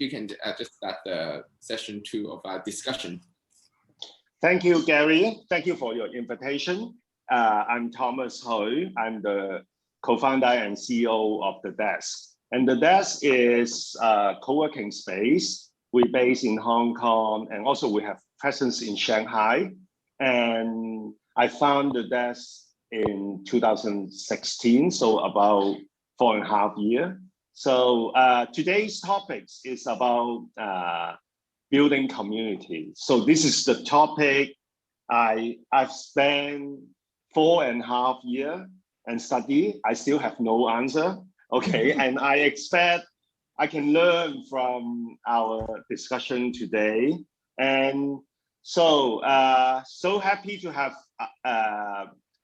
you can just start the session 2 of our discussion. Thank you, Gary. Thank you for your invitation. I'm Thomas Hui. I'm the co-founder and CEO of theDesk. And theDesk is a co-working space. We're based in Hong Kong, and also we have presence in Shanghai. And I found theDesk in 2016, so about 4.5 years. So today's topic is about building community. So this is the topic I've spent 4.5 years and study. I still have no answer. Okay, and I expect I can learn from our discussion today. And so so happy to have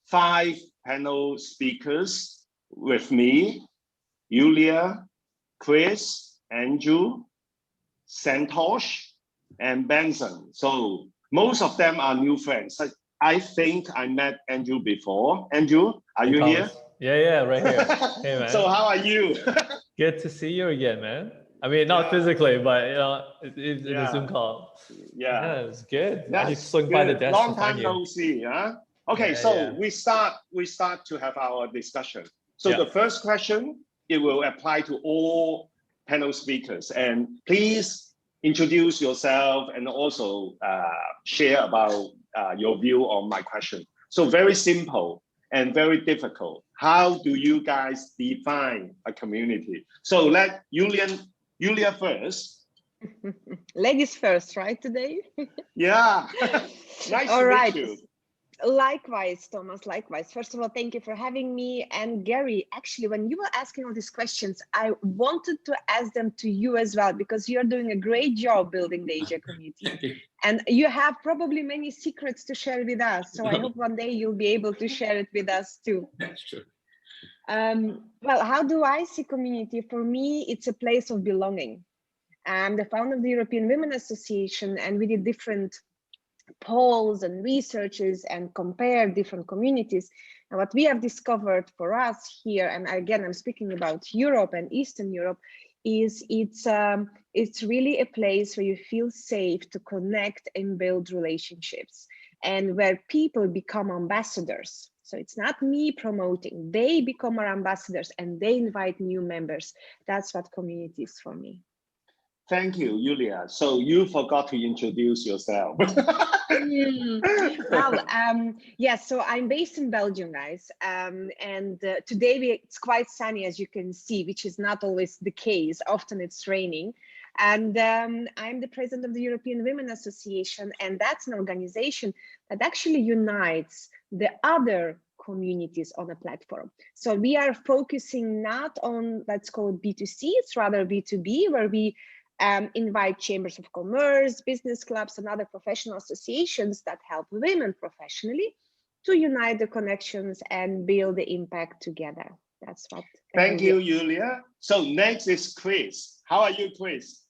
5 panel speakers with me: Yulia, Chris, Andrew, Santosh, and Benson. So most of them are new friends. I think I met Andrew before. Andrew, are you here? Yeah, right here. Hey, man. So how are you? Good to see you again, man. I mean, not physically, but you know, in a Zoom call. Yeah, it's good. That's I need to swing by the desk. Long time no see, huh? Okay, we start to have our discussion. So the first question, it will apply to all panel speakers, and please introduce yourself and also share about your view on my question. So very simple and very difficult. How do you guys define a community? So let Yulia first. Ladies first, right, today? Yeah. Nice all to right. meet you. Likewise, Thomas, likewise. First of all, thank you for having me. And Gary, actually, when you were asking all these questions, I wanted to ask them to you as well, because you're doing a great job building the Asia community. And you have probably many secrets to share with us. So I hope one day you'll be able to share it with us too. That's true. Well, how do I see community? For me, it's a place of belonging. I'm the founder of the European Women Association, and we did different polls and researches and compare different communities. And what we have discovered for us here, and again, I'm speaking about Europe and Eastern Europe, is it's really a place where you feel safe to connect and build relationships, and where people become ambassadors. So it's not me promoting, they become our ambassadors and they invite new members. That's what community is for me. Thank you, Yulia. So you forgot to introduce yourself. Well, yes, so I'm based in Belgium, guys. And today it's quite sunny, as you can see, which is not always the case. Often it's raining. And I'm the president of the European Women Association, and that's an organization that actually unites the other communities on a platform. So we are focusing not on, let's call it B2C, it's rather B2B, where we invite chambers of commerce, business clubs, and other professional associations that help women professionally to unite the connections and build the impact together. That's what. Thank you, Yulia. So next is Chris. How are you, Chris?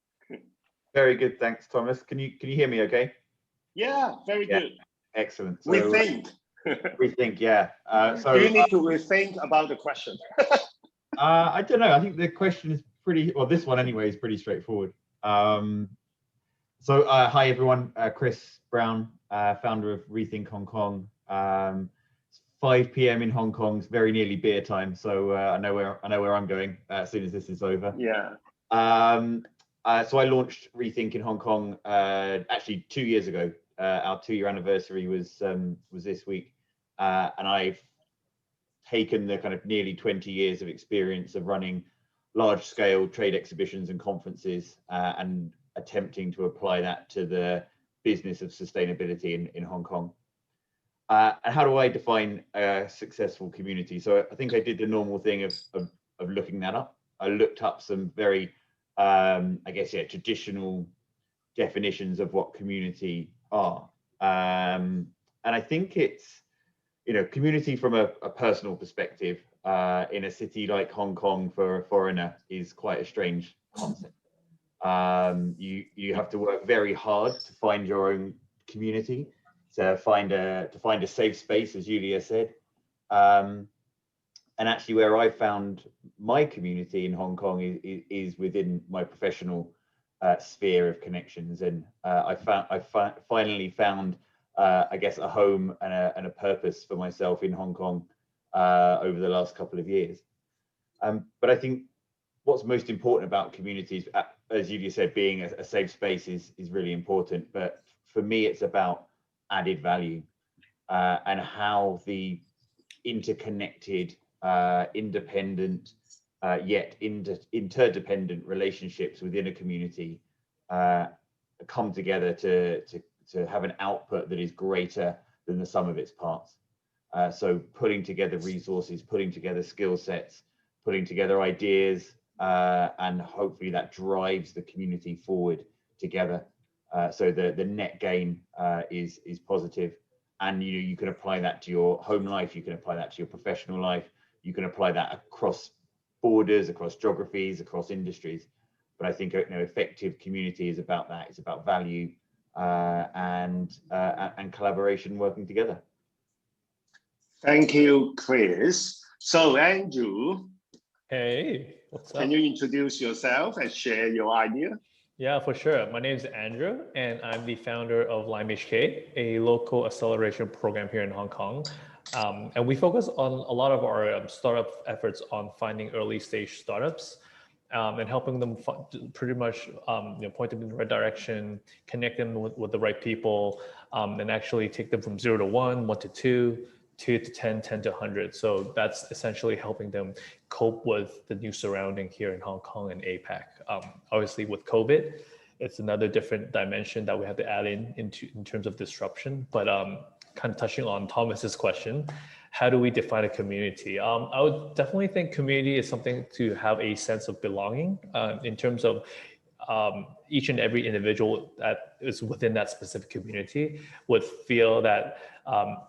Very good, thanks, Thomas. Can you hear me okay? Yeah, very good. Excellent. So, ReThink. ReThink, yeah. So do you need to rethink about the question? I don't know. I think the question is pretty, well, this one anyway is pretty straightforward. So hi everyone, Chris Brown, founder of ReThink Hong Kong. It's 5 p.m. in Hong Kong. It's very nearly beer time, so I know where I'm going as soon as this is over. Yeah. So I launched ReThink in Hong Kong actually 2 years ago. Our 2-year anniversary was this week, and I've taken the kind of nearly 20 years of experience of running large-scale trade exhibitions and conferences and attempting to apply that to the business of sustainability in Hong Kong. And how do I define a successful community? So I think I did the normal thing of looking that up. I looked up some very, I guess, yeah, traditional definitions of what community are. And I think it's, you know, community from a personal perspective in a city like Hong Kong for a foreigner is quite a strange concept. You have to work very hard to find your own community, to find a safe space, as Yulia said. And actually, where I found my community in Hong Kong is within my professional sphere of connections. And I finally found, I guess, a home and a purpose for myself in Hong Kong over the last couple of years. But I think what's most important about communities, as Yulia said, being a safe space is really important. But for me, it's about added value and how the interconnected, independent, yet interdependent relationships within a community come together to have an output that is greater than the sum of its parts. So putting together resources, putting together skill sets, putting together ideas, and hopefully that drives the community forward together. So the net gain is positive. And you can apply that to your home life, you can apply that to your professional life, you can apply that across borders, across geographies, across industries. But I think effective community is about that. It's about value and collaboration, working together. Thank you, Chris. So Andrew, Hey, what's up? Can you introduce yourself and share your idea? Yeah, for sure. My name is Andrew, and I'm the founder of LimeHK, a local acceleration program here in Hong Kong. And we focus on a lot of our startup efforts on finding early stage startups and helping them pretty much point them in the right direction, connect them with the right people, and actually take them from 0 to 1, 1 to 2, 2 to 10, 10 to 100. So that's essentially helping them cope with the new surrounding here in Hong Kong and APAC. Obviously with COVID, it's another different dimension that we have to add in terms of disruption. But kind of touching on Thomas's question, how do we define a community? I would definitely think community is something to have a sense of belonging in terms of each and every individual that is within that specific community would feel that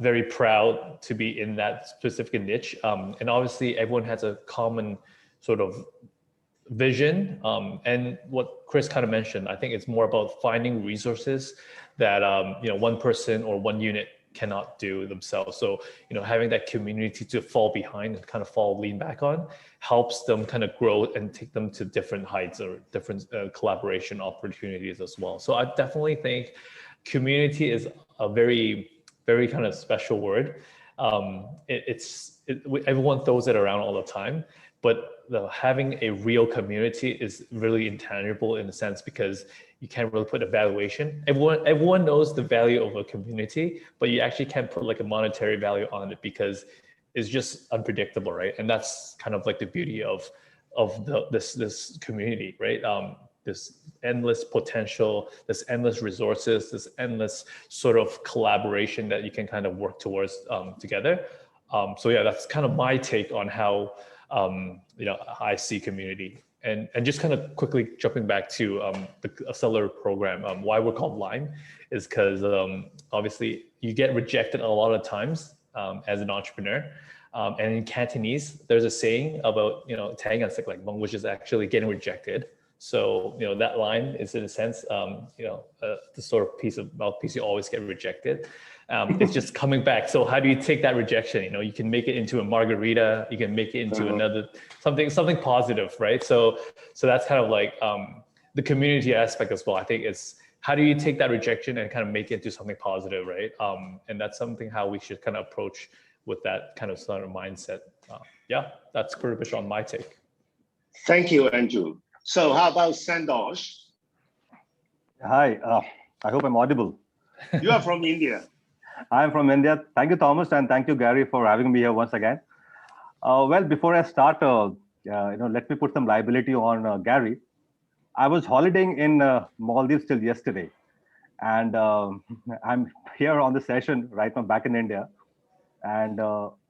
very proud to be in that specific niche. And obviously everyone has a common sort of vision. And what Chris kind of mentioned, I think it's more about finding resources that one person or one unit cannot do themselves. So, having that community to fall behind and kind of lean back on helps them kind of grow and take them to different heights or different collaboration opportunities as well. So I definitely think community is a very, very kind of special word. Everyone throws it around all the time, but having a real community is really intangible in a sense because you can't really put a valuation. Everyone knows the value of a community, but you actually can't put like a monetary value on it because it's just unpredictable, right? And that's kind of like the beauty of this community, right? This endless potential, this endless resources, this endless sort of collaboration that you can kind of work towards together. So yeah, that's kind of my take on how I see community. And just kind of quickly jumping back to the Accelerator program, why we're called Lime is because obviously you get rejected a lot of times as an entrepreneur. And in Cantonese, there's a saying about, which is actually getting rejected. So, that line is in a sense, the sort of piece of mouthpiece you always get rejected. It's just coming back. So how do you take that rejection? You can make it into a margarita, you can make it into another, something positive, right? So that's kind of like the community aspect as well. I think it's how do you take that rejection and kind of make it into something positive, right? And that's something how we should kind of approach with that kind of sort of mindset. Yeah, that's pretty much on my take. Thank you, Andrew. So how about Santosh? Hi, I hope I'm audible. You are from India. I'm from India. Thank you, Thomas, and thank you, Gary, for having me here once again. Well, before I start, let me put some liability on Gary. I was holidaying in Maldives till yesterday, and I'm here on the session right now back in India. And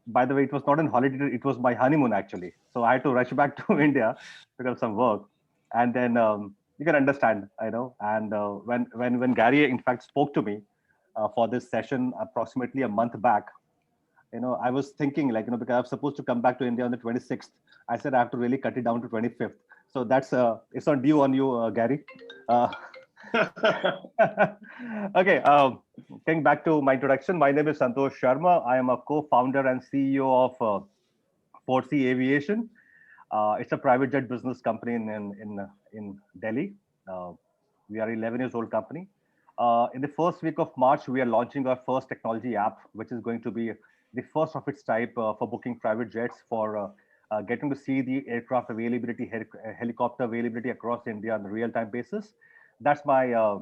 by the way, it was not a holiday, it was my honeymoon actually. So I had to rush back to India because of some work. And then you can understand, and when Gary in fact spoke to me for this session approximately a month back, I was thinking because I was supposed to come back to India on the 26th. I said I have to really cut it down to 25th. So that's it's not due on you, Gary. Okay, getting back to my introduction, my name is Santosh Sharma. I am a co-founder and CEO of Forbiz Aviation. It's a private jet business company in Delhi. We are 11 years old company. In the first week of March, we are launching our first technology app, which is going to be the first of its type for booking private jets, for getting to see the aircraft availability, helicopter availability across India on a real-time basis. That's my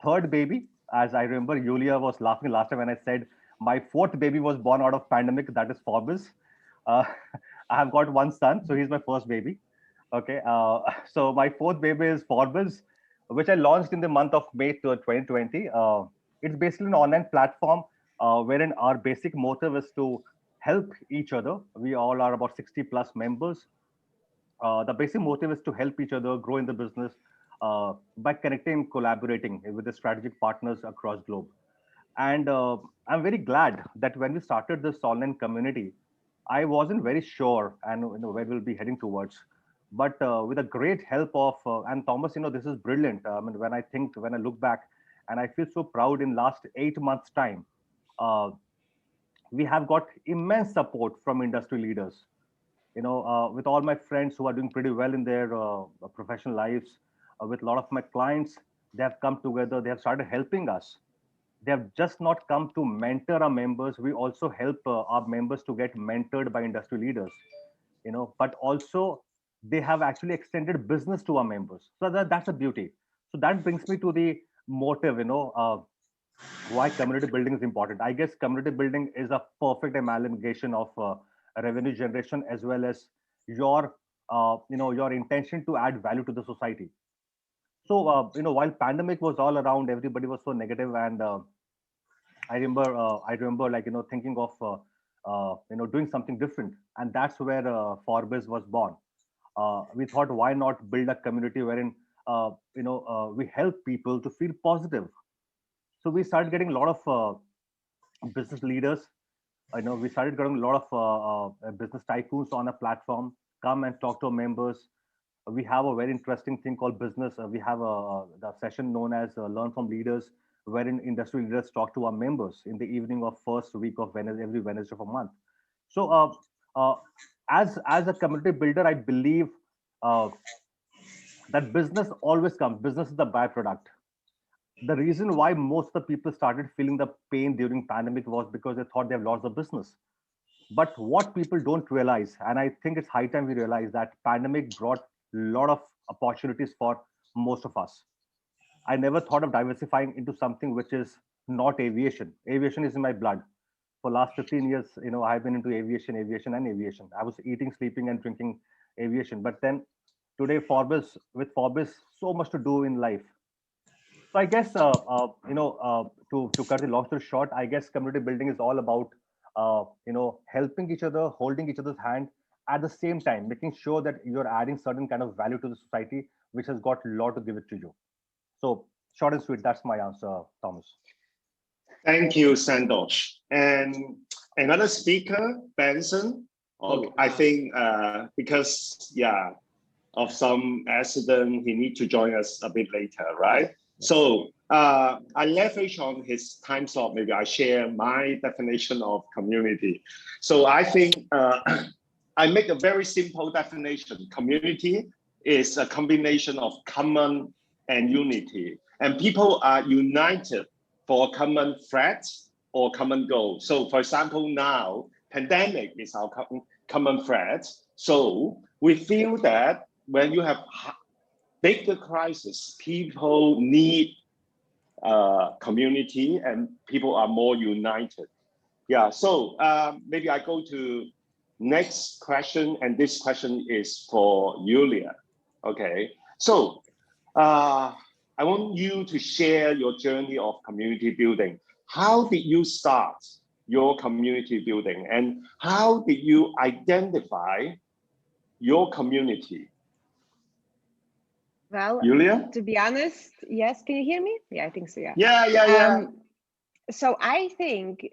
third baby. As I remember, Yulia was laughing last time when I said my fourth baby was born out of pandemic, that is Forbiz. I have got one son, so he's my first baby. Okay, so my fourth baby is Forbiz, which I launched in the month of May 2020. It's basically an online platform wherein our basic motive is to help each other. We all are about 60 plus members. The basic motive is to help each other grow in the business by connecting and collaborating with the strategic partners across globe. And I'm very glad that when we started this online community, I wasn't very sure and where we'll be heading towards. But with a great help of, and Thomas, this is brilliant. I mean, when I look back, and I feel so proud in last 8 months time, we have got immense support from industry leaders. With all my friends who are doing pretty well in their professional lives, with a lot of my clients, they have come together, they have started helping us. They have just not come to mentor our members. We also help our members to get mentored by industry leaders, but also they have actually extended business to our members. So that's a beauty. So that brings me to the motive, why community building is important. I guess community building is a perfect amalgamation of revenue generation as well as your, your intention to add value to the society. So, while pandemic was all around, everybody was so negative, and I remember, like thinking of doing something different, and that's where Forbiz was born. We thought, why not build a community wherein we help people to feel positive. So we started getting a lot of business leaders. We started getting a lot of business tycoons on a platform, come and talk to our members. We have a very interesting thing called business. We have the session known as Learn from Leaders, wherein industry leaders talk to our members in the evening of first week of Wednesday, every Wednesday of a month. So as a community builder, I believe that business always comes. Business is the byproduct. The reason why most of the people started feeling the pain during pandemic was because they thought they've lost the business. But what people don't realize, and I think it's high time we realize, that pandemic brought a lot of opportunities for most of us. I never thought of diversifying into something which is not aviation. Aviation is in my blood. For last 15 years, I've been into aviation. I was eating, sleeping, and drinking aviation. But then today, with Forbiz, so much to do in life. So I guess, to cut the long story short, I guess community building is all about, helping each other, holding each other's hand, at the same time, making sure that you're adding certain kind of value to the society, which has got a lot to give it to you. So short and sweet, that's my answer, Thomas. Thank you, Santosh. And another speaker, Benson. I think because, of some accident, he needs to join us a bit later, right? So I leverage on his time slot. Maybe I share my definition of community. So I think I make a very simple definition. Community is a combination of common and unity, and people are united for common threat or common goal. So for example, now pandemic is our common threat. So we feel that when you have bigger crisis, people need community and people are more united. Yeah, so maybe I go to next question, and this question is for Yulia. Okay, so I want you to share your journey of community building. How did you start your community building, and how did you identify your community? Well, Yulia? to be honest, yes, can you hear me? Yeah, I think so, yeah. Yeah. So I think,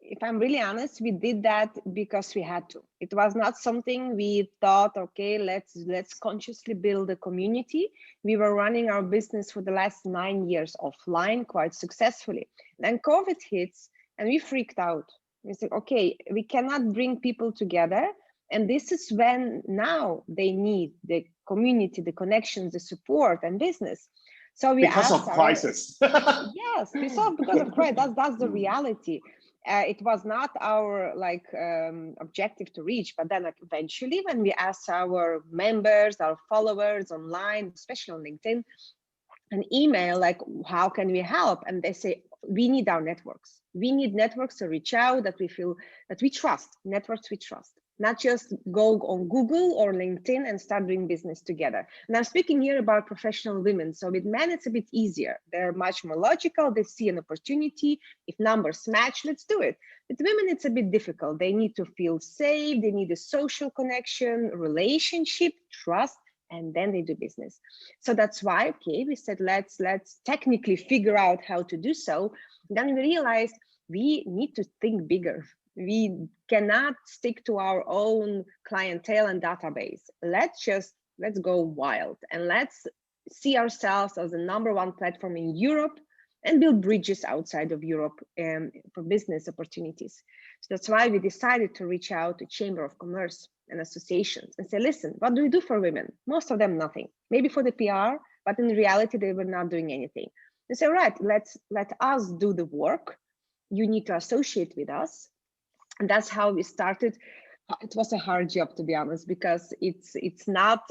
if I'm really honest, we did that because we had to. It was not something we thought, okay, let's consciously build a community. We were running our business for the last 9 years offline quite successfully. Then COVID hits and we freaked out. We said, okay, we cannot bring people together And this is when now they need the community, the connections, the support, and business. So we because of crisis. Yes, because of crisis. That's the reality. It was not our objective to reach, but then eventually when we asked our members, our followers online, especially on LinkedIn, an email like, how can we help? And they say, we need our networks. We need networks to reach out that we feel that we trust, networks we trust, not just go on Google or LinkedIn and start doing business together. And I'm speaking here about professional women. So with men, it's a bit easier. They're much more logical. They see an opportunity. If numbers match, let's do it. With women, it's a bit difficult. They need to feel safe. They need a social connection, relationship, trust, and then they do business. So that's why, okay, we said, let's technically figure out how to do so. Then we realized we need to think bigger. We cannot stick to our own clientele and database. Let's go wild and let's see ourselves as the #1 platform in Europe and build bridges outside of Europe for business opportunities. So that's why we decided to reach out to Chamber of Commerce and associations and say, listen, what do we do for women? Most of them, nothing. Maybe for the PR, but in reality, they were not doing anything. They say, all right, let us do the work. You need to associate with us. And that's how we started. It was a hard job, to be honest, because it's not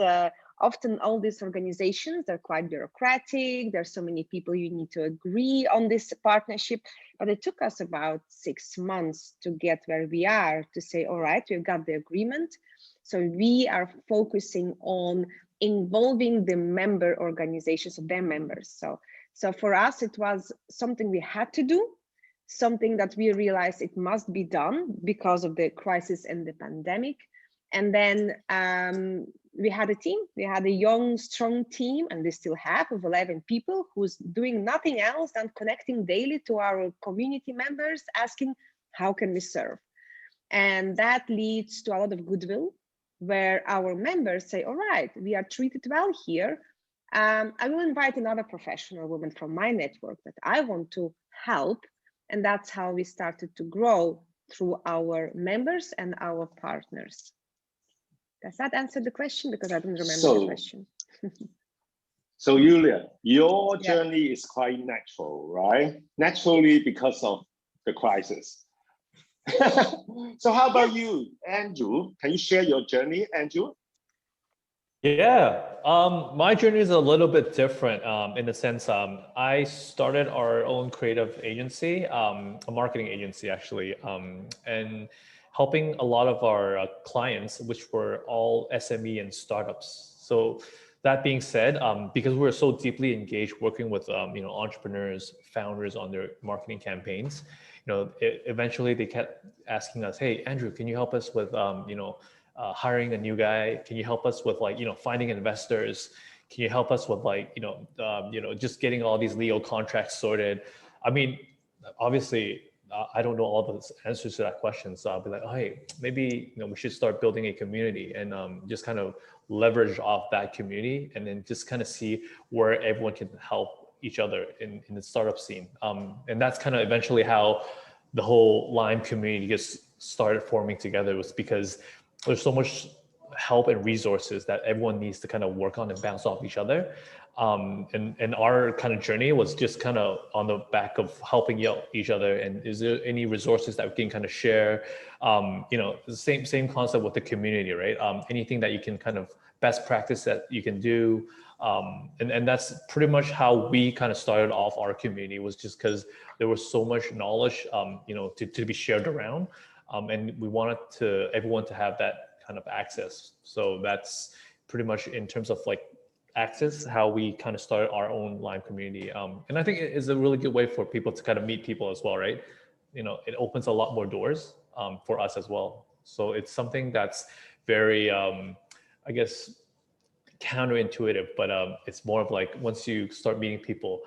often all these organizations, they're quite bureaucratic. There's so many people you need to agree on this partnership. But it took us about 6 months to get where we are, to say, all right, we've got the agreement. So we are focusing on involving the member organizations of their members. So for us, it was something we had to do, something that we realized it must be done because of the crisis and the pandemic. And then we had a team, we had a young, strong team, and we still have, of 11 people who's doing nothing else than connecting daily to our community members, asking, how can we serve? And that leads to a lot of goodwill, where our members say, all right, we are treated well here. I will invite another professional woman from my network that I want to help. And that's how we started to grow through our members and our partners. Does that answer the question? Because I don't remember the question. So Yulia, your journey is quite natural, right? Naturally because of the crisis. So how about you, Andrew? Can you share your journey, Andrew? Yeah, my journey is a little bit different in the sense I started our own creative agency, a marketing agency actually, and helping a lot of our clients, which were all SME and startups. So that being said, because we're so deeply engaged working with entrepreneurs, founders on their marketing campaigns, eventually they kept asking us, hey, Andrew, can you help us with hiring a new guy? Can you help us with finding investors? Can you help us with just getting all these legal contracts sorted? I mean, obviously, I don't know all the answers to that question. So I'll be like, oh, hey, maybe we should start building a community and just kind of leverage off that community and then just kind of see where everyone can help each other in the startup scene. And that's kind of eventually how the whole Lime community just started forming together, was because there's so much help and resources that everyone needs to kind of work on and bounce off each other. And our kind of journey was just kind of on the back of helping each other. And is there any resources that we can kind of share? The same concept with the community, right? Anything that you can kind of best practice that you can do. And that's pretty much how we kind of started off our community, was just because there was so much knowledge, to be shared around. And we wanted everyone to have that kind of access. So that's pretty much in terms of access, how we kind of started our own Lime community. And I think it is a really good way for people to kind of meet people as well, right? It opens a lot more doors for us as well. So it's something that's very, I guess, counterintuitive, but it's more of once you start meeting people,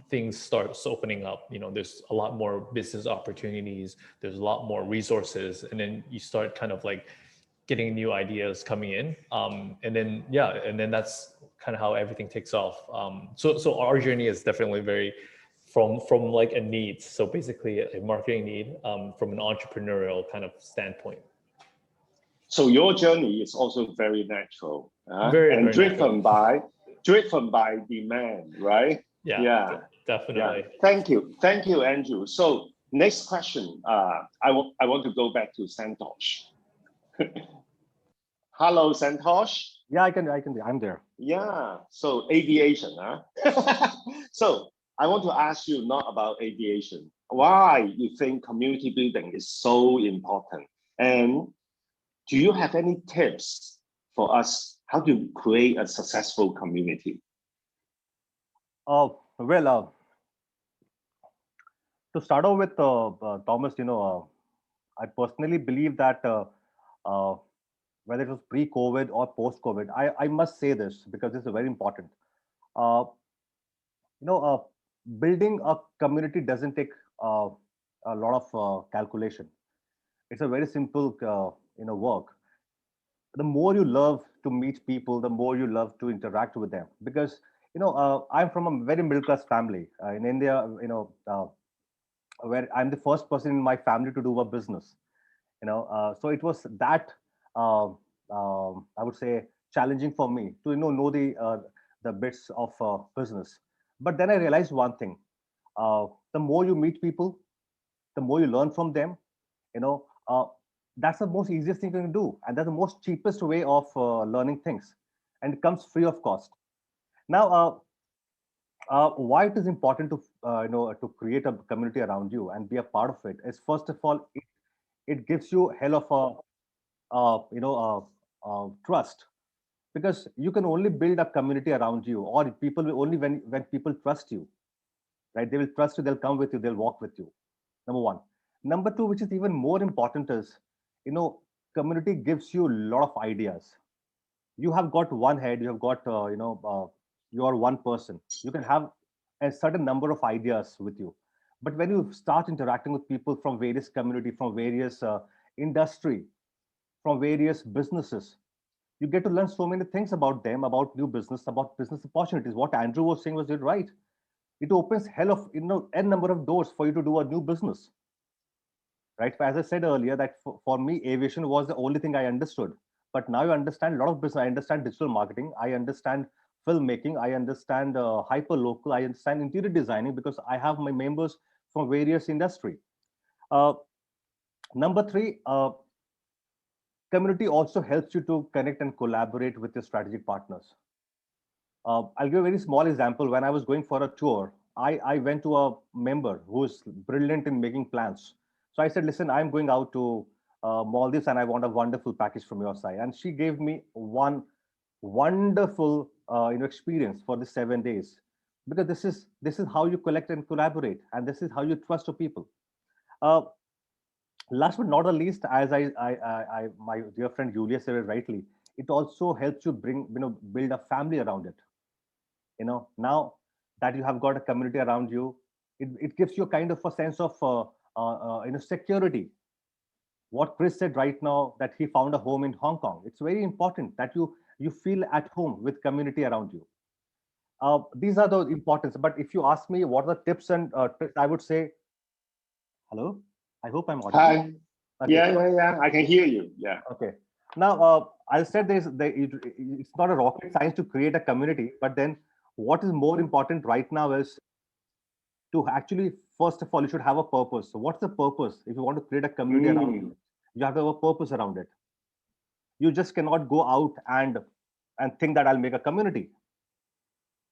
things start opening up. There's a lot more business opportunities, there's a lot more resources, and then you start kind of getting new ideas coming in, and then that's kind of how everything takes off. So our journey is definitely very from a need, so basically a marketing need, from an entrepreneurial kind of standpoint. So your journey is also very natural, very driven natural. by demand, right? Yeah, definitely. Yeah. Thank you, Andrew. So next question, I want to go back to Santosh. Hello, Santosh. Yeah, I'm there. Yeah, so aviation, huh? So I want to ask you not about aviation. Why you think community building is so important? And do you have any tips for us how to create a successful community? Well, to start off with, Thomas, I personally believe that whether it was pre-COVID or post-COVID, I must say this because this is very important. Uh, Building a community doesn't take a lot of calculation. It's a very simple, work. The more you love to meet people, the more you love to interact with them. Because I'm from a very middle class family in India. Where I'm the first person in my family to do a business. So it was that I would say challenging for me to know the bits of business. But then I realized one thing: the more you meet people, the more you learn from them. You know, uh, that's the most easiest thing you can do, and that's the most cheapest way of learning things, and it comes free of cost. Now, why it is important to to create a community around you and be a part of it is, first of all, it gives you hell of a trust, because you can only build a community around you, or people will only when people trust you, right? They will trust you, they'll come with you, they'll walk with you. Number one. Number two, which is even more important, is community gives you a lot of ideas. You have got one head, you have got you are one person, you can have a certain number of ideas with you. But when you start interacting with people from various community, from various industry, from various businesses, you get to learn so many things about them, about new business, about business opportunities. What Andrew was saying was right. It opens hell of n number of doors for you to do a new business, right? As I said earlier, that for me, aviation was the only thing I understood. But now I understand a lot of business. I understand digital marketing. I understand filmmaking. I understand hyper local. I understand interior designing, because I have my members from various industry. Uh, Number three, community also helps you to connect and collaborate with your strategic partners. I'll give a very small example. When I was going for a tour, I went to a member who is brilliant in making plans. So I said, listen, I'm going out to Maldives and I want a wonderful package from your side. And she gave me one wonderful experience for the 7 days, because this is how you collect and collaborate, and this is how you trust your people. Uh, Last but not the least, as my dear friend Yulia said it rightly, it also helps you build a family around it. Now that you have got a community around you, it gives you a kind of a sense of security. What Chris said right now, that he found a home in Hong Kong, it's very important that you feel at home with community around you. These are the importance. But if you ask me what are the tips and tricks, I would say, hello, I hope I'm audible. Hi. Okay. Yeah. I can hear you. Yeah. Okay. Now, I said it's not a rocket science to create a community, but then what is more important right now is to actually, first of all, you should have a purpose. So what's the purpose? If you want to create a community around you, you have to have a purpose around it. You just cannot go out and think that I'll make a community.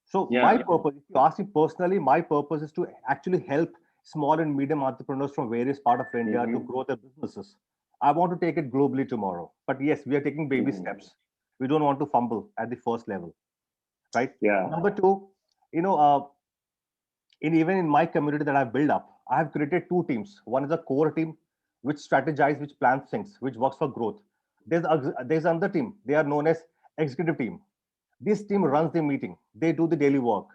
So my purpose, if you ask me personally, my purpose is to actually help small and medium entrepreneurs from various parts of India to grow their businesses. I want to take it globally tomorrow. But yes, we are taking baby steps. We don't want to fumble at the first level, right? Yeah. Number two, even in my community that I've built up, I have created two teams. One is a core team, which strategize, which plans things, which works for growth. There's another team. They are known as executive team. This team runs the meeting. They do the daily work.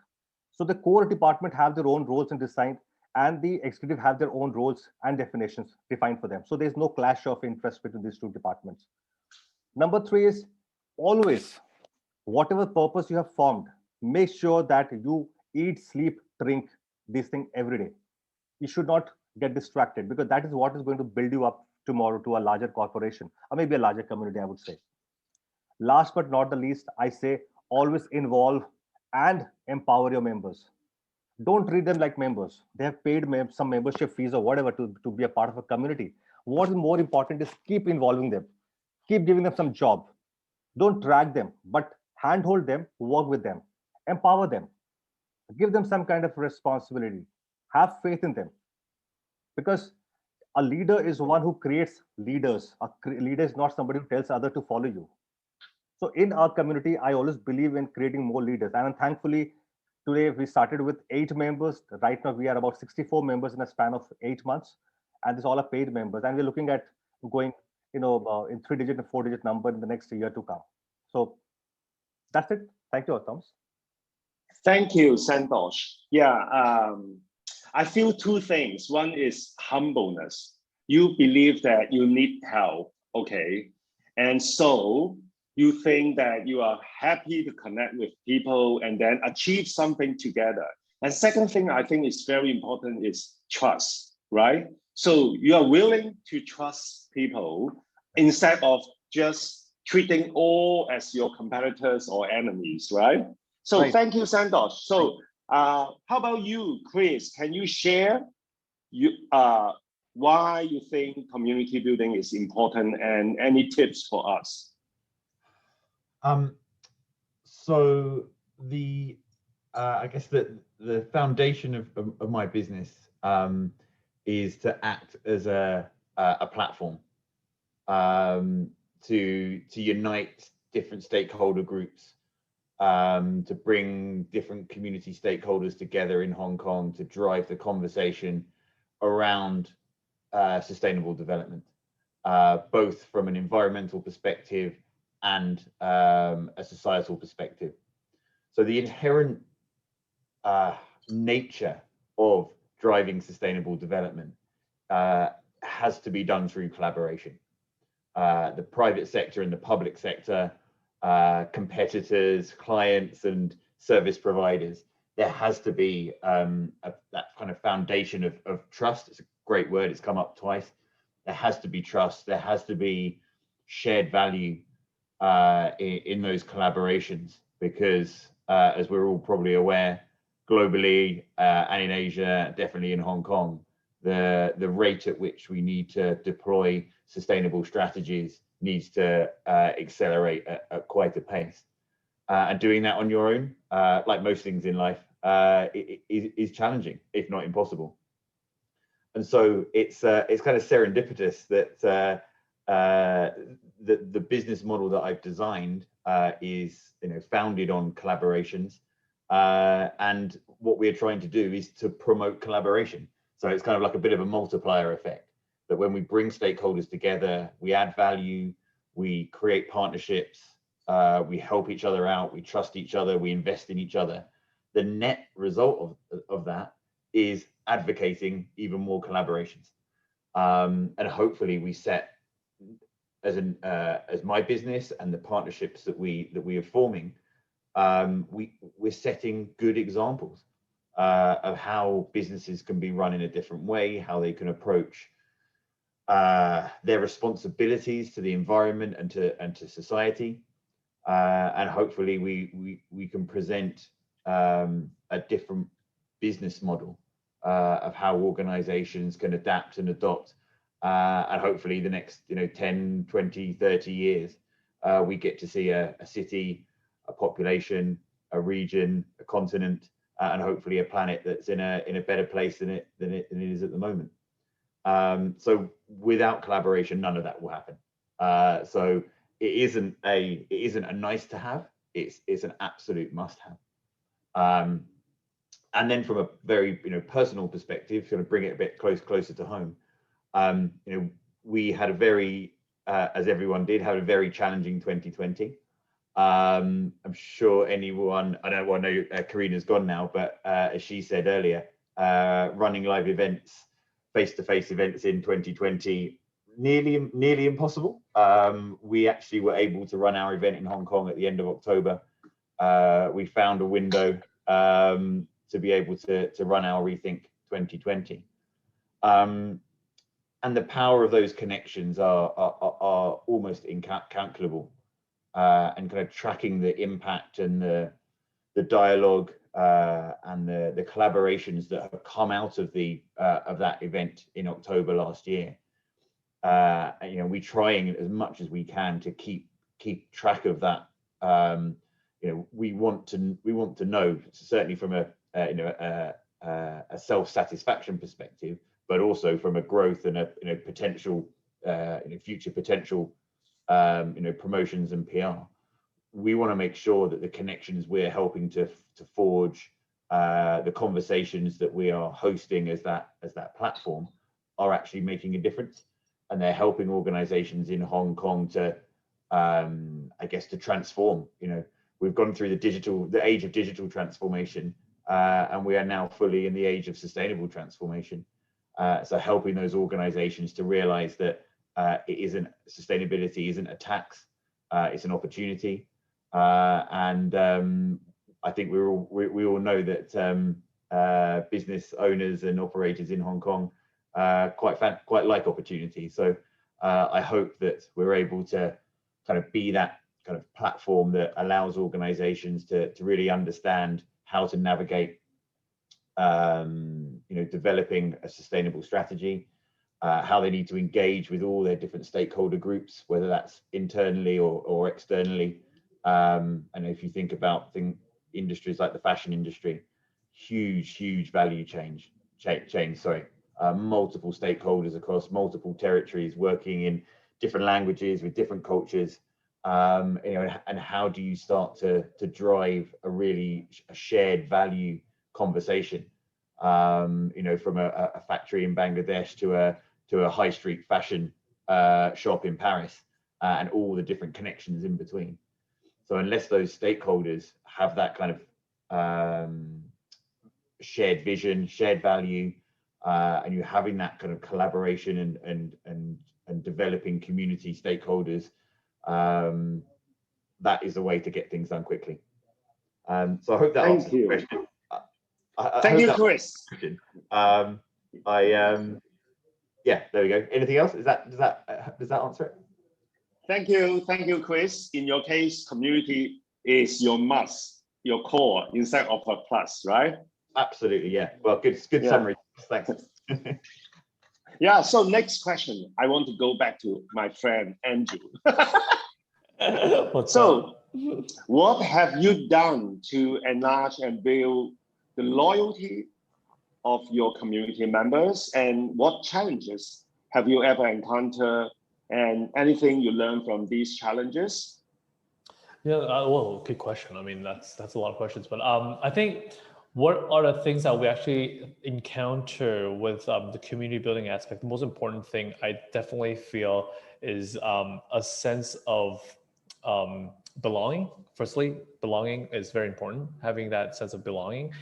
So the core department have their own roles and design, and the executive have their own roles and definitions defined for them. So there's no clash of interest between these two departments. Number three is, always, whatever purpose you have formed, make sure that you eat, sleep, drink this thing every day. You should not get distracted, because that is what is going to build you up tomorrow to a larger corporation or maybe a larger community, I would say. Last but not the least, I say always involve and empower your members. Don't treat them like members. They have paid some membership fees or whatever to be a part of a community. What is more important is keep involving them, keep giving them some job. Don't drag them, but handhold them, work with them, empower them, give them some kind of responsibility, have faith in them. Because a leader is one who creates leaders. A leader is not somebody who tells others to follow you. So in our community, I always believe in creating more leaders. And thankfully, today we started with 8 members. Right now, we are about 64 members in a span of 8 months. And this all are paid members. And we're looking at going, in 3-digit and 4-digit number in the next year to come. So that's it. Thank you, Thomas. Thank you, Santosh. Yeah, I feel 2 things. One is humbleness. You believe that you need help, okay? And so you think that you are happy to connect with people and then achieve something together. And second thing I think is very important is trust, right? So you are willing to trust people instead of just treating all as your competitors or enemies, right? So right. Thank you, Santosh. So how about you, Chris? Can you share why you think community building is important and any tips for us? So I guess the foundation of my business is to act as a platform to unite different stakeholder groups, to bring different community stakeholders together in Hong Kong to drive the conversation around sustainable development, both from an environmental perspective and a societal perspective. So the inherent nature of driving sustainable development has to be done through collaboration. The private sector and the public sector, competitors, clients, and service providers, there has to be that kind of foundation of trust. It's a great word, it's come up twice. There has to be trust, there has to be shared value in those collaborations, because as we're all probably aware, globally and in Asia, definitely in Hong Kong, the rate at which we need to deploy sustainable strategies needs to accelerate at quite a pace. And doing that on your own, like most things in life, is challenging, if not impossible. And so it's kind of serendipitous that the business model that I've designed is founded on collaborations, and what we're trying to do is to promote collaboration. So it's kind of like a bit of a multiplier effect, that when we bring stakeholders together, we add value, we create partnerships, we help each other out, we trust each other, we invest in each other. The net result of that is advocating even more collaborations, and hopefully we set as my business and the partnerships that we are forming, we're setting good examples of how businesses can be run in a different way, how they can approach their responsibilities to the environment and to society, and hopefully we can present a different business model of how organizations can adapt and adopt, and hopefully the next 10, 20, 30 years we get to see a city, a population, a region, a continent, and hopefully a planet that's in a better place than it is at the moment. So without collaboration, none of that will happen. So it isn't a nice to have, it's an absolute must have. And then from a very personal perspective, sort of bring it a bit closer to home, we had a very, as everyone did, had a very challenging 2020. I'm sure anyone, I know Karina's gone now, but as she said earlier, running live events, face-to-face events in 2020, nearly impossible. We actually were able to run our event in Hong Kong at the end of October. We found a window to be able to run our ReThink 2020. and the power of those connections are almost incalculable, and kind of tracking the impact and the dialogue and the collaborations that have come out of that event in October last year. You know, we're trying as much as we can to keep track of that. You know, we want to know, certainly from a self-satisfaction perspective, but also from a growth and a potential, future potential, promotions and PR. We want to make sure that the connections we're helping to forge, the conversations that we are hosting as that platform, are actually making a difference, and they're helping organizations in Hong Kong to, I guess, to transform. You know, we've gone through the age of digital transformation, and we are now fully in the age of sustainable transformation. So helping those organizations to realize that sustainability isn't a tax, it's an opportunity. And I think we all know that business owners and operators in Hong Kong quite like opportunity. So I hope that we're able to kind of be that kind of platform that allows organizations to really understand how to navigate, developing a sustainable strategy, how they need to engage with all their different stakeholder groups, whether that's internally or externally. And if you think about industries like the fashion industry, huge value chain, multiple stakeholders across multiple territories, working in different languages with different cultures, and how do you start to drive a shared value conversation, from a factory in Bangladesh to a high street fashion shop in Paris, and all the different connections in between. So unless those stakeholders have that kind of shared vision, shared value, and you're having that kind of collaboration and developing community stakeholders, that is the way to get things done quickly. So I hope that answers the question. Thank you, Chris. Yeah, there we go. Anything else? Does that answer it? Thank you, Chris. In your case, community is your must, your core instead of a plus, right? Absolutely, yeah. Well, good summary. Thanks. Yeah. So next question, I want to go back to my friend Andrew. What have you done to enlarge and build the loyalty of your community members, and what challenges have you ever encountered, and anything you learned from these challenges? Yeah, well, good question. I mean, that's a lot of questions, but I think what are the things that we actually encounter with the community building aspect? The most important thing I definitely feel is a sense of belonging. Firstly, belonging is very important, having that sense of belonging.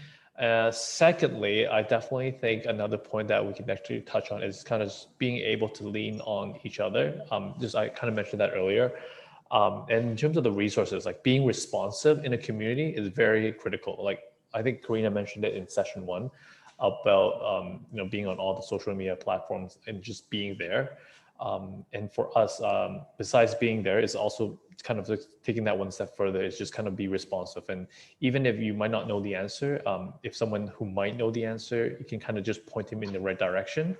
Secondly, I definitely think another point that we can actually touch on is kind of being able to lean on each other. I kind of mentioned that earlier. And in terms of the resources, like being responsive in a community is very critical. Like I think Karina mentioned it in session 1 about being on all the social media platforms and just being there. And for us, besides being there, is also kind of taking that one step further, is just kind of be responsive. And even if you might not know the answer, if someone who might know the answer, you can kind of just point him in the right direction.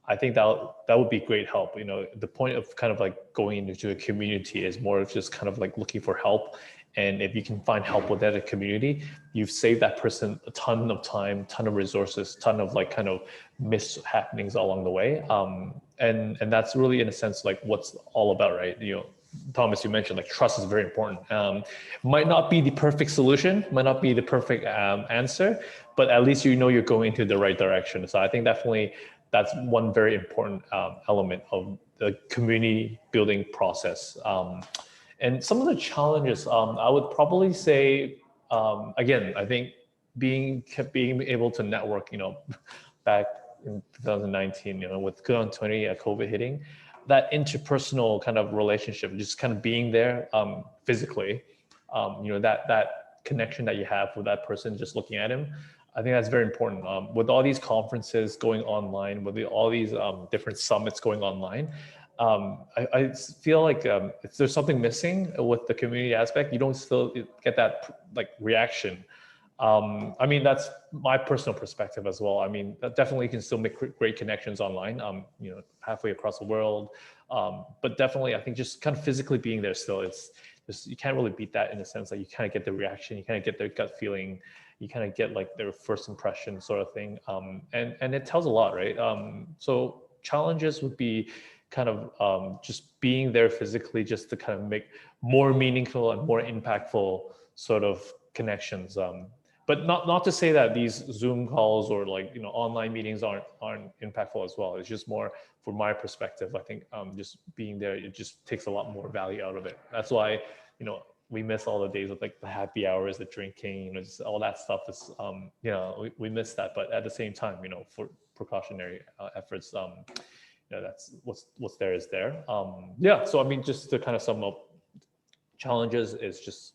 I think that would be great help. The point of kind of like going into a community is more of just kind of like looking for help. And if you can find help within a community, you've saved that person a ton of time, ton of resources, ton of like kind of mishappenings along the way. And that's really, in a sense, like what's all about, right? Thomas, you mentioned like trust is very important. Might not be the perfect solution, might not be the perfect answer, but at least you're going into the right direction. So I think definitely that's one very important element of the community building process. And some of the challenges, I would probably say, again, I think being able to network, back in 2019, with 2020, COVID hitting, that interpersonal kind of relationship, just kind of being there physically, that connection that you have with that person, just looking at him, I think that's very important. With all these conferences going online, with all these different summits going online, I feel like if there's something missing with the community aspect, you don't still get that like reaction. I mean, that's my personal perspective as well. I mean, that definitely can still make great connections online, you know, halfway across the world. But definitely, I think just kind of physically being there still, it's just, you can't really beat that in the sense that you kind of get the reaction, you kind of get their gut feeling, you kind of get like their first impression sort of thing. And it tells a lot, right? So challenges would be kind of just being there physically, just to kind of make more meaningful and more impactful sort of connections. But not to say that these Zoom calls or like, you know, online meetings aren't impactful as well. It's just more from my perspective. I think just being there, it just takes a lot more value out of it. That's why, you know, we miss all the days of like the happy hours, the drinking, you know, just all that stuff is, you know, we miss that. But at the same time, you know, for precautionary efforts, you know, that's what's there is there. Yeah. So I mean, just to kind of sum up, challenges is just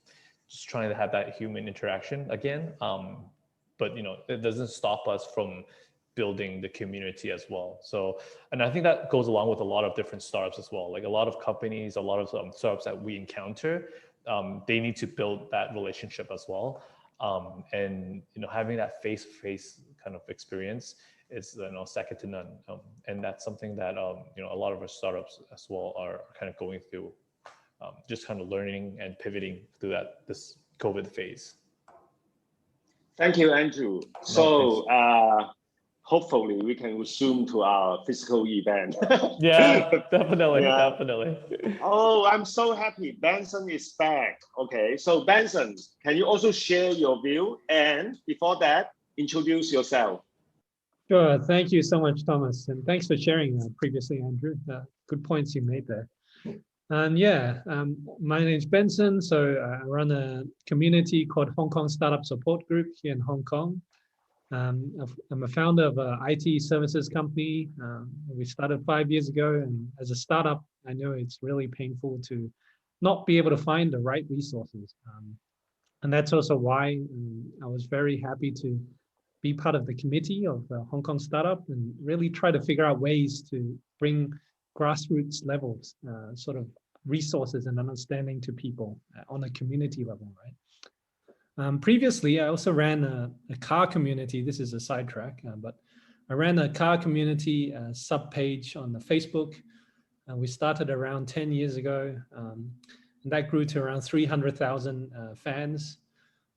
trying to have that human interaction again. But you know, it doesn't stop us from building the community as well. So, and I think that goes along with a lot of different startups as well. Like a lot of companies, a lot of startups that we encounter, they need to build that relationship as well. And you know, having that face-to-face kind of experience is, you know, second to none. And that's something that you know, a lot of our startups as well are kind of going through. Just kind of learning and pivoting through this COVID phase. Thank you, Andrew. So hopefully we can resume to our physical event. Yeah, definitely, Yeah. definitely. Oh, I'm so happy. Benson is back. Okay, so Benson, can you also share your view? And before that, introduce yourself. Sure. Thank you so much, Thomas. And thanks for sharing previously, Andrew. Good points you made there. My name is Benson. So I run a community called Hong Kong Startup Support Group here in Hong Kong. I'm a founder of an IT services company. We started 5 years ago, and as a startup, I know it's really painful to not be able to find the right resources. And that's also why I was very happy to be part of the committee of Hong Kong Startup and really try to figure out ways to bring grassroots levels, sort of resources and understanding to people on a community level, right? Previously, I also ran a car community. This is a sidetrack, but I ran a car community sub-page on the Facebook. We started around 10 years ago, and that grew to around 300,000 fans.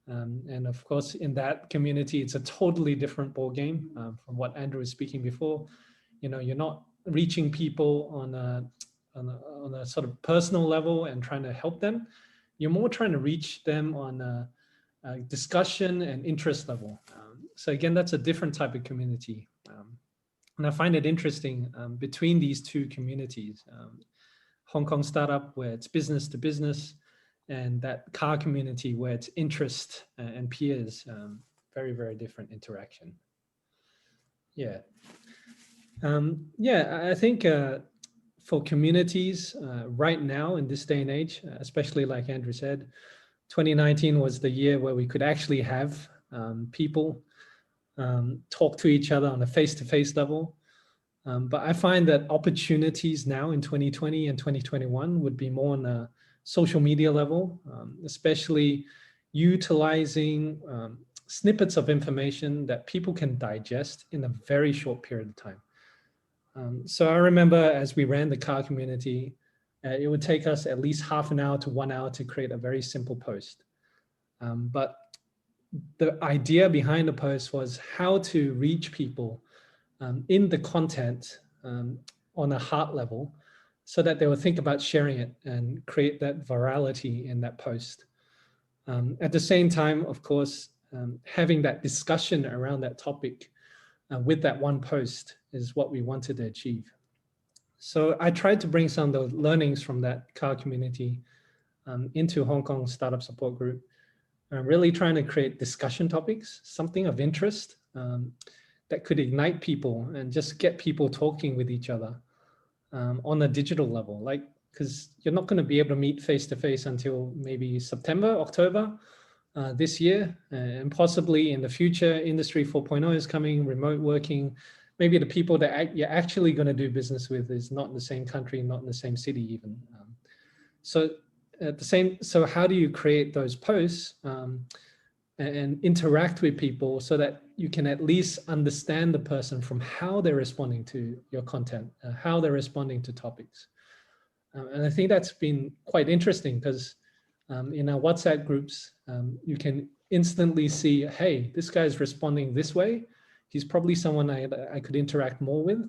And of course, in that community, it's a totally different ballgame from what Andrew was speaking before. You know, you're not reaching people on a sort of personal level and trying to help them. You're more trying to reach them on a discussion and interest level. So again, that's a different type of community. And I find it interesting between these two communities, Hong Kong Startup, where it's business to business, and that car community where it's interest and peers, very, very different interaction. Yeah. I think for communities right now in this day and age, especially like Andrew said, 2019 was the year where we could actually have people talk to each other on a face-to-face level. But I find that opportunities now in 2020 and 2021 would be more on a social media level, especially utilizing snippets of information that people can digest in a very short period of time. So I remember as we ran the car community, it would take us at least half an hour to 1 hour to create a very simple post. But the idea behind the post was how to reach people in the content on a heart level so that they would think about sharing it and create that virality in that post. At the same time, of course, having that discussion around that topic with that one post is what we wanted to achieve. So I tried to bring some of the learnings from that car community into Hong Kong Startup Support Group, really trying to create discussion topics, something of interest that could ignite people and just get people talking with each other on a digital level, like, because you're not going to be able to meet face to face until maybe September, October. this year, and possibly in the future, Industry 4.0 is coming, remote working. Maybe the people that you're actually going to do business with is not in the same country, not in the same city even. So how do you create those posts and interact with people so that you can at least understand the person from how they're responding to your content, how they're responding to topics. And I think that's been quite interesting because in our WhatsApp groups, you can instantly see, hey, this guy's responding this way. He's probably someone I could interact more with.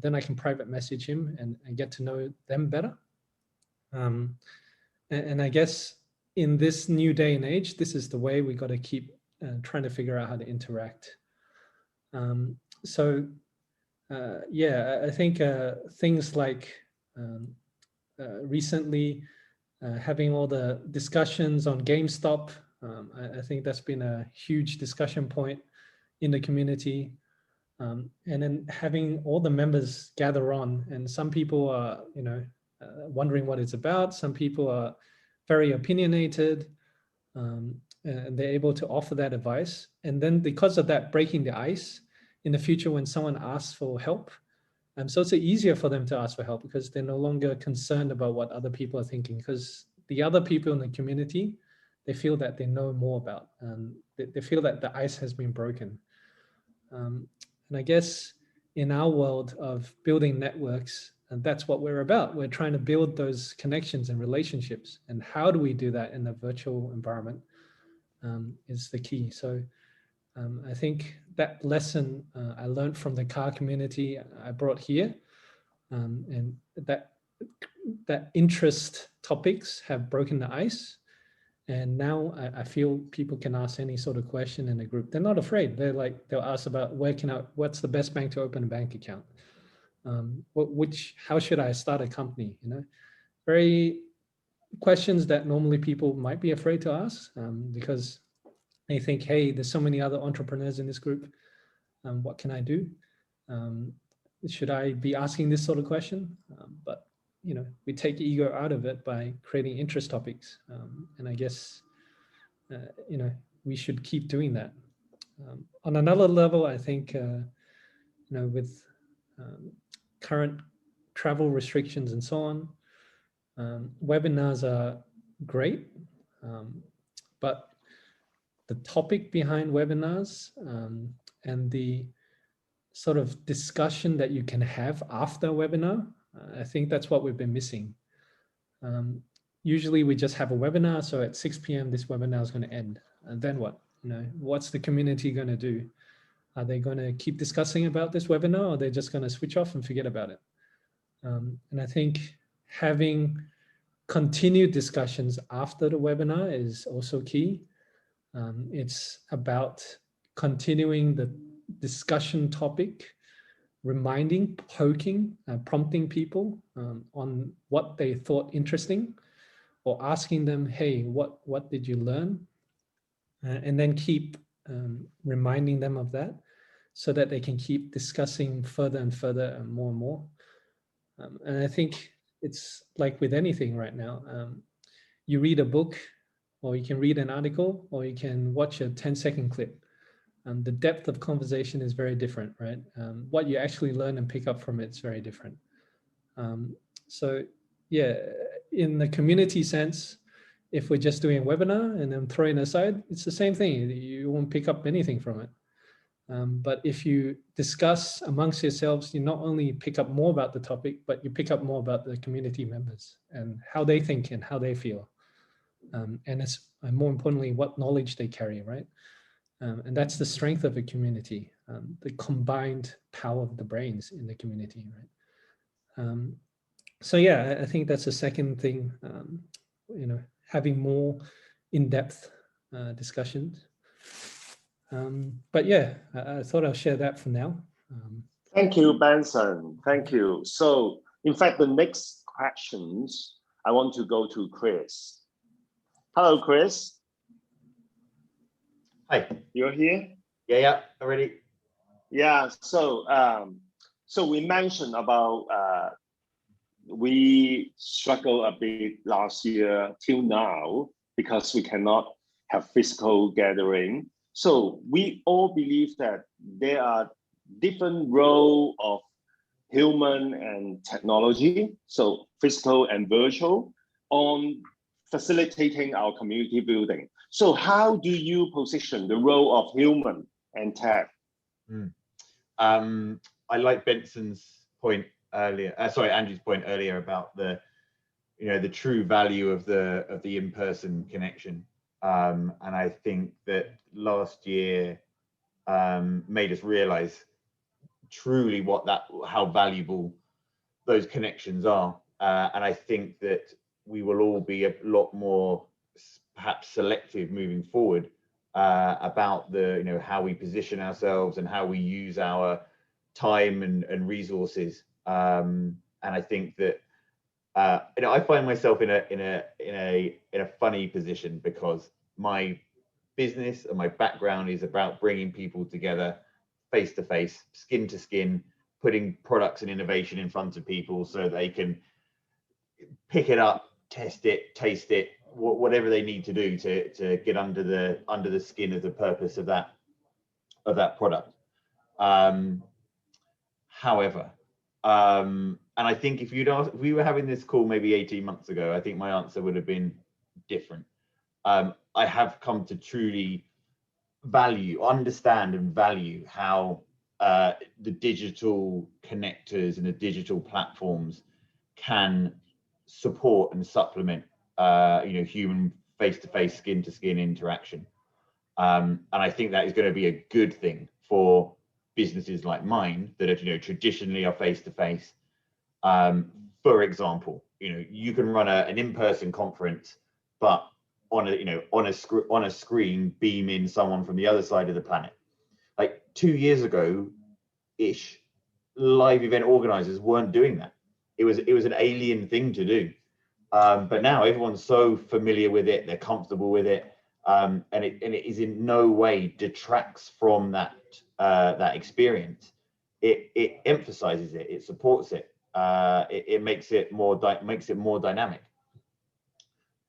Then I can private message him and get to know them better. And I guess in this new day and age, this is the way we got to keep trying to figure out how to interact. Yeah, I think things like recently having all the discussions on GameStop, I think that's been a huge discussion point in the community. And then having all the members gather on, and some people are, wondering what it's about. Some people are very opinionated, and they're able to offer that advice. And then because of that, breaking the ice in the future when someone asks for help. So it's easier for them to ask for help because they're no longer concerned about what other people are thinking, because the other people in the community, they feel that they know more about, they feel that the ice has been broken. And I guess in our world of building networks, and that's what we're about. We're trying to build those connections and relationships. And how do we do that in a virtual environment is the key. So I think that lesson I learned from the car community I brought here, and that interest topics have broken the ice. And now I feel people can ask any sort of question in a group. They're not afraid. They'll ask about what's the best bank to open a bank account? How should I start a company? Very questions that normally people might be afraid to ask because they think, hey, there's so many other entrepreneurs in this group. What can I do? Should I be asking this sort of question? But we take ego out of it by creating interest topics. And I guess, we should keep doing that. On another level, I think, with current travel restrictions and so on, webinars are great, but the topic behind webinars and the sort of discussion that you can have after a webinar, I think that's what we've been missing. Usually we just have a webinar, so at 6 p.m. this webinar is going to end. And then what? What's the community going to do? Are they going to keep discussing about this webinar, or are they just going to switch off and forget about it? And I think having continued discussions after the webinar is also key. It's about continuing the discussion topic, reminding, prompting people on what they thought interesting, or asking them, hey, what did you learn? And then keep reminding them of that so that they can keep discussing further and further and more. And I think it's like with anything right now. You read a book, or you can read an article, or you can watch a 10-second clip. The depth of conversation is very different, right? What you actually learn and pick up from it is very different. So yeah, in the community sense, if we're just doing a webinar and then throwing it aside, it's the same thing. You won't pick up anything from it. But if you discuss amongst yourselves, you not only pick up more about the topic, but you pick up more about the community members and how they think and how they feel. And more importantly, what knowledge they carry, right? And that's the strength of a community, the combined power of the brains in the community, right? So yeah, I think that's the second thing, having more in-depth discussions. But yeah, I thought I'll share that for now. Thank you, Benson. Thank you. So in fact, the next questions, I want to go to Chris. Hello, Chris. Hi. You're here? Yeah, already. Yeah, so we mentioned about we struggled a bit last year till now because we cannot have physical gathering. So we all believe that there are different roles of human and technology, so physical and virtual, on facilitating our community building. So how do you position the role of human and tech? I like Benson's point earlier, Andrew's point earlier about the true value of the in-person connection. And I think that last year made us realize truly how valuable those connections are. And I think that we will all be a lot more perhaps selective moving forward about how we position ourselves and how we use our time and resources. And I think that I find myself in a funny position, because my business and my background is about bringing people together face to face, skin to skin, putting products and innovation in front of people so they can pick it up, test it, taste it, whatever they need to do to get under the skin of the purpose of that product. However, and I think if we were having this call maybe 18 months ago, I think my answer would have been different. I have come to truly understand and value how the digital connectors and the digital platforms can support and supplement human face-to-face, skin-to-skin interaction. And I think that is going to be a good thing for businesses like mine that are traditionally are face-to-face. For example, you can run an in-person conference, but on a screen beam in someone from the other side of the planet. Like 2 years ago ish, live event organizers weren't doing that. It was an alien thing to do. But now everyone's so familiar with it, they're comfortable with it, and it is in no way detracts from that experience. It emphasizes it, it supports it, it makes it more dynamic.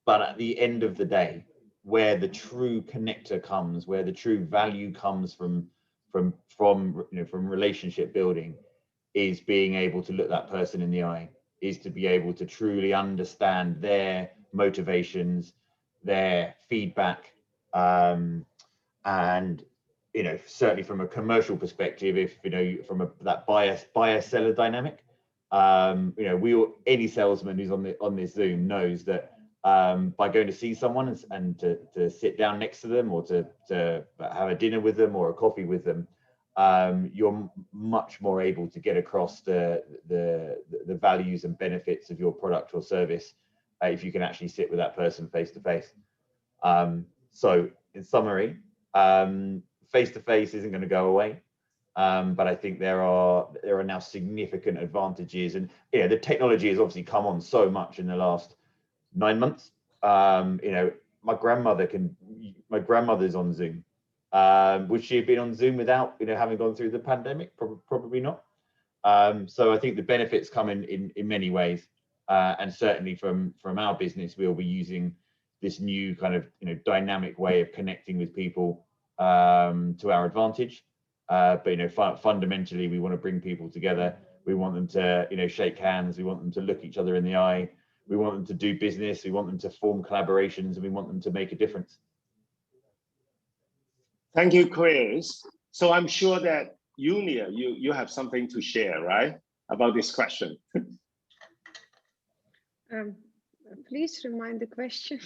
But at the end of the day, where the true connector comes, where the true value comes from relationship building, is being able to look that person in the eye, is to be able to truly understand their motivations, their feedback, and certainly from a commercial perspective, if from that buyer seller dynamic, any salesman who's on this Zoom knows that by going to see someone and to sit down next to them, or to have a dinner with them or a coffee with them, you're much more able to get across the values and benefits of your product or service if you can actually sit with that person face to face. So in summary, face to face isn't going to go away, but I think there are now significant advantages, and the technology has obviously come on so much in the last 9 months. My grandmother's on Zoom. Would she have been on Zoom without having gone through the pandemic? Probably not. So I think the benefits come in many ways, and certainly from our business, we'll be using this new kind of dynamic way of connecting with people to our advantage. But fundamentally, we want to bring people together. We want them to shake hands. We want them to look each other in the eye. We want them to do business. We want them to form collaborations, and we want them to make a difference. Thank you, Chris. So I'm sure that Yulia, you have something to share, right, about this question? Please remind the question.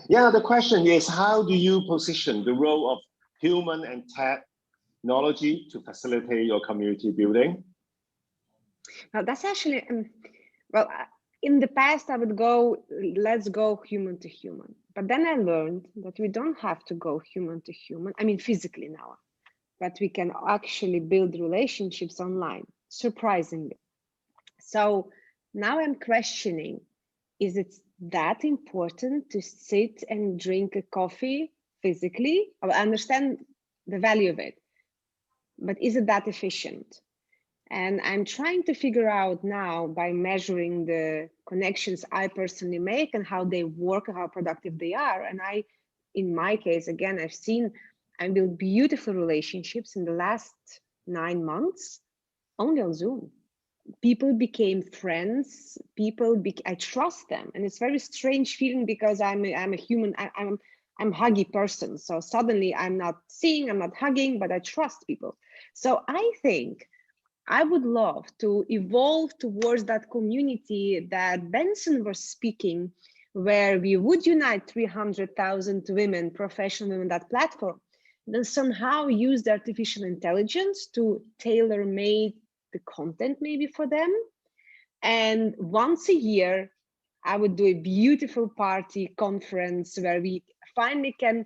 Yeah, the question is, how do you position the role of human and technology to facilitate your community building? Well, that's actually, in the past, I would go, let's go human to human. But then I learned that we don't have to go human to human. I mean, physically now, but we can actually build relationships online, surprisingly. So now I'm questioning, is it that important to sit and drink a coffee physically? I understand the value of it, but is it that efficient? And I'm trying to figure out now, by measuring the connections I personally make and how they work and how productive they are. And I in my case, again, I've seen and built beautiful relationships in the last 9 months only on Zoom. People became friends. I trust them, and it's very strange feeling because I'm a human. I'm a huggy person. So suddenly I'm not seeing, I'm not hugging, but I trust people. So I think I would love to evolve towards that community that Benson was speaking, where we would unite 300,000 women, professional women, that platform, then somehow use the artificial intelligence to tailor-made the content maybe for them. And once a year, I would do a beautiful party conference where we finally can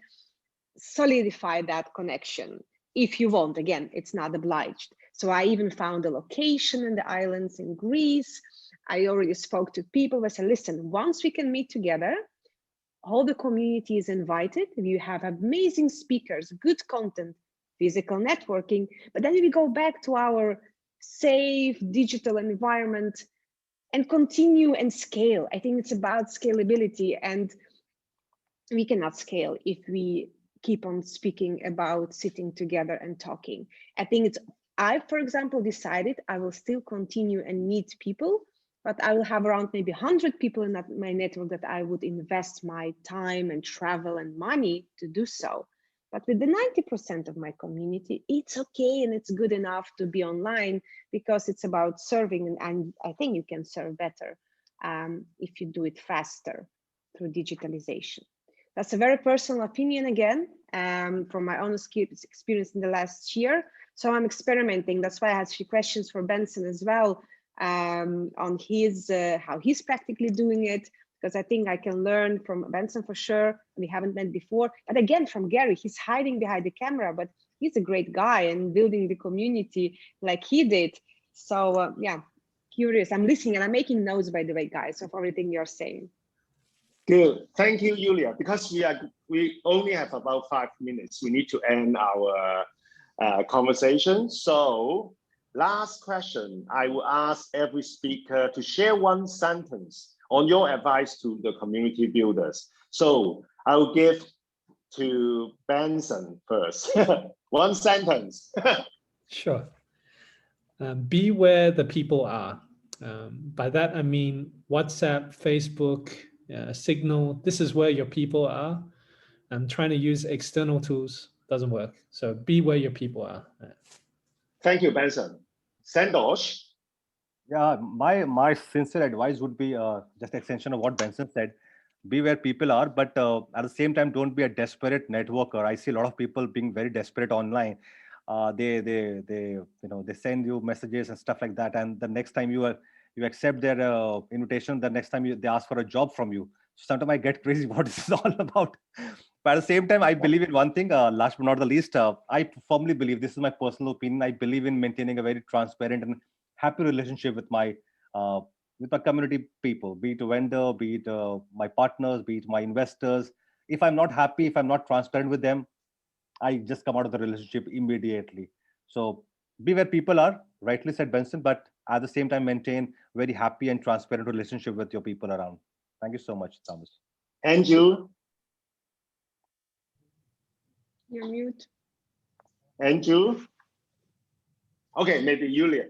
solidify that connection. If you want, again, it's not obliged. So I even found a location in the islands in Greece. I already spoke to people. I said, listen, once we can meet together, all the community is invited. You have amazing speakers, good content, physical networking, but then we go back to our safe digital environment and continue and scale. I think it's about scalability, and we cannot scale if we keep on speaking about sitting together and talking. I think I, for example, decided I will still continue and meet people, but I will have around maybe 100 people in my network that I would invest my time and travel and money to do so. But with the 90% of my community, it's okay and it's good enough to be online because it's about serving, and I think you can serve better if you do it faster through digitalization. That's a very personal opinion again, from my own experience in the last year. So I'm experimenting. That's why I had a few questions for Benson as well on his how he's practically doing it, because I think I can learn from Benson for sure. We haven't met before, but again from Gary, he's hiding behind the camera, but he's a great guy and building the community like he did. So yeah, curious. I'm listening and I'm making notes, by the way, guys, of everything you're saying. Good, thank you, Yulia. Because we only have about 5 minutes, we need to end our conversation. So last question, I will ask every speaker to share one sentence on your advice to the community builders. So I'll give to Benson first. One sentence. Sure. Be where the people are. By that, I mean WhatsApp, Facebook, Signal. This is where your people are. And trying to use external tools doesn't work. So be where your people are. Thank you, Benson. Santosh? Yeah, my sincere advice would be just extension of what Benson said. Be where people are, but at the same time, don't be a desperate networker. I see a lot of people being very desperate online. They send you messages and stuff like that, and the next time you accept their invitation, the next time they ask for a job from you. Sometimes I get crazy what this is all about. But at the same time, I believe in one thing. Last but not the least, I firmly believe, this is my personal opinion, I believe in maintaining a very transparent and happy relationship with my community people, be it a vendor, be it my partners, be it my investors. If I'm not happy, if I'm not transparent with them, I just come out of the relationship immediately. So be where people are, rightly said Benson, but at the same time maintain very happy and transparent relationship with your people around. Thank you so much, Thomas. Andrew? You're mute. Andrew? Okay, maybe Yulia.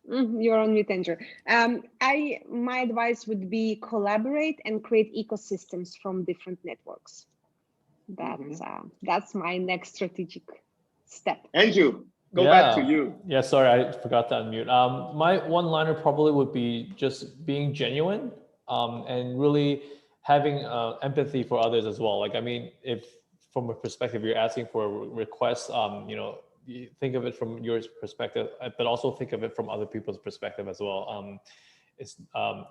You're on mute, Andrew. My advice would be collaborate and create ecosystems from different networks. That's my next strategic step. Andrew, go back to you. Yeah, sorry, I forgot to unmute. My one-liner probably would be just being genuine and really having empathy for others as well. Like, I mean, if from a perspective you're asking for a request, you think of it from your perspective, but also think of it from other people's perspective as well. It's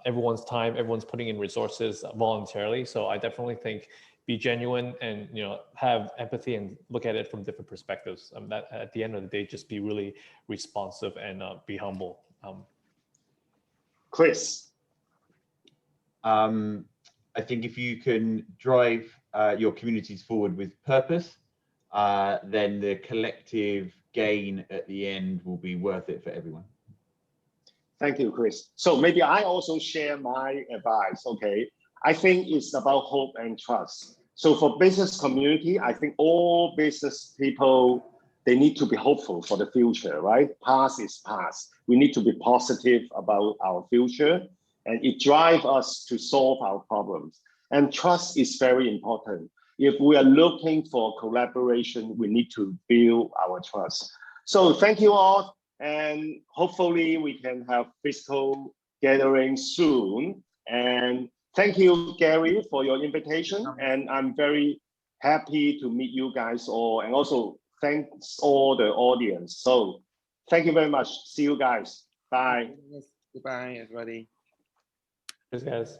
everyone's time, everyone's putting in resources voluntarily. So I definitely think be genuine and have empathy and look at it from different perspectives. That at the end of the day, just be really responsive and be humble. Chris? I think if you can drive your communities forward with purpose, then the collective gain at the end will be worth it for everyone. Thank you, Chris. So maybe I also share my advice, okay? I think it's about hope and trust. So for business community, I think all business people, they need to be hopeful for the future, right? Past is past. We need to be positive about our future, and it drives us to solve our problems. And trust is very important. If we are looking for collaboration, we need to build our trust. So thank you all, and hopefully we can have physical gathering soon. And thank you, Gary, for your invitation. And I'm very happy to meet you guys all, and also thanks all the audience. So thank you very much. See you guys. Bye. Goodbye, everybody. Cheers, guys.